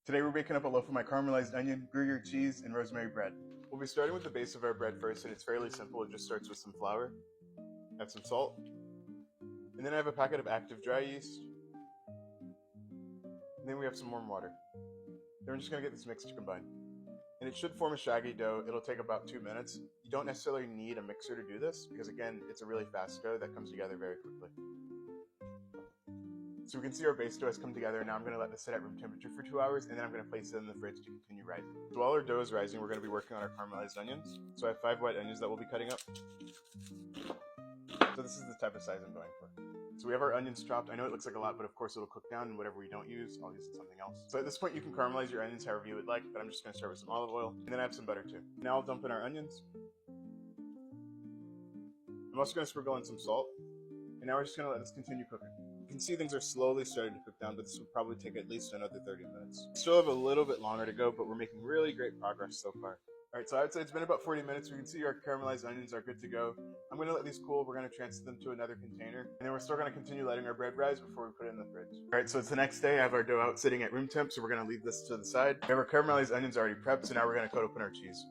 Today we're baking up a loaf of my caramelized onion, Gruyere cheese, and rosemary bread. We'll be starting with the base of our bread first, and it's fairly simple. It just starts with some flour, add some salt, and then I have a packet of active dry yeast, and then we have some warm water. Then we're just going to get this mix to combine. And it should form a shaggy dough. It'll take about 2 minutes. You don't necessarily need a mixer to do this, because again, it's a really fast dough that comes together very quickly. So we can see our base dough has come together, and now I'm going to let this sit at room temperature for 2 hours, and then I'm going to place it in the fridge to continue rising. So while our dough is rising, we're going to be working on our caramelized onions. So I have 5 white onions that we'll be cutting up. So this is the type of size I'm going for. So we have our onions chopped. I know it looks like a lot, but of course it'll cook down, and whatever we don't use, I'll use something else. So at this point you can caramelize your onions however you would like, but I'm just going to start with some olive oil, and then I have some butter too. Now I'll dump in our onions. I'm also going to sprinkle in some salt, and now we're just going to let this continue cooking. You can see things are slowly starting to cook down, but this will probably take at least another 30 minutes. We still have a little bit longer to go, but we're making really great progress so far. Alright, so I would say it's been about 40 minutes. We can see our caramelized onions are good to go. I'm going to let these cool. We're going to transfer them to another container, and then we're still going to continue letting our bread rise before we put it in the fridge. Alright, so it's the next day. I have our dough out sitting at room temp, so we're going to leave this to the side. We have our caramelized onions already prepped, so now we're going to cut open our cheese.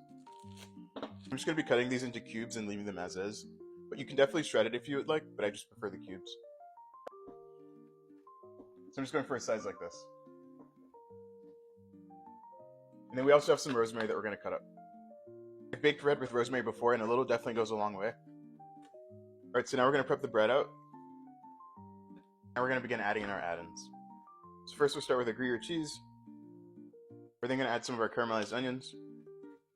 I'm just going to be cutting these into cubes and leaving them as is, but you can definitely shred it if you would like, but I just prefer the cubes. So I'm just going for a size like this. And then we also have some rosemary that we're going to cut up. I've baked bread with rosemary before, and a little definitely goes a long way. Alright, so now we're going to prep the bread out. Now we're going to begin adding in our add-ins. So first we'll start with our Gruyere cheese. We're then going to add some of our caramelized onions.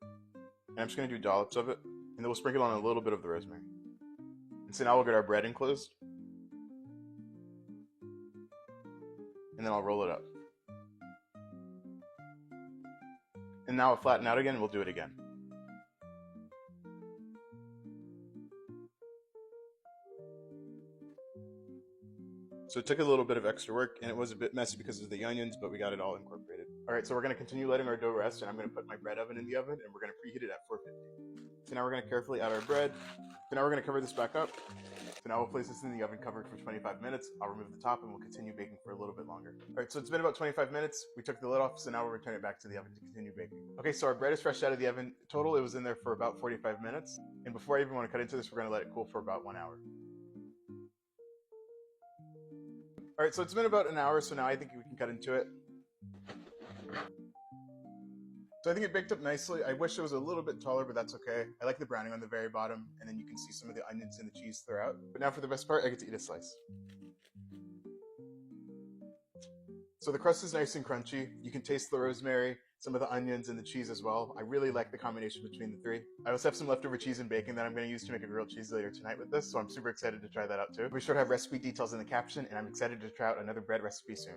And I'm just going to do dollops of it. And then we'll sprinkle on a little bit of the rosemary. And so now we'll get our bread enclosed. And then I'll roll it up. And now it'll flatten out again, and we'll do it again. So it took a little bit of extra work, and it was a bit messy because of the onions, but we got it all incorporated. Alright, so we're going to continue letting our dough rest, and I'm going to put my bread oven in the oven, and we're going to preheat it at 450. So now we're going to carefully add our bread. So now we're going to cover this back up. So now we'll place this in the oven covered for 25 minutes. I'll remove the top, and we'll continue baking for a little bit longer. Alright, so it's been about 25 minutes. We took the lid off, so now we'll return it back to the oven to continue baking. Okay, so our bread is fresh out of the oven. Total, it was in there for about 45 minutes. And before I even want to cut into this, we're going to let it cool for about 1 hour. Alright, so it's been about an hour, so now I think we can cut into it. So I think it baked up nicely. I wish it was a little bit taller, but that's okay. I like the browning on the very bottom, and then you can see some of the onions and the cheese throughout. But now for the best part, I get to eat a slice. So the crust is nice and crunchy. You can taste the rosemary, some of the onions, and the cheese as well. I really like the combination between the three. I also have some leftover cheese and bacon that I'm going to use to make a grilled cheese later tonight with this, so I'm super excited to try that out too. Be sure to have recipe details in the caption, and I'm excited to try out another bread recipe soon.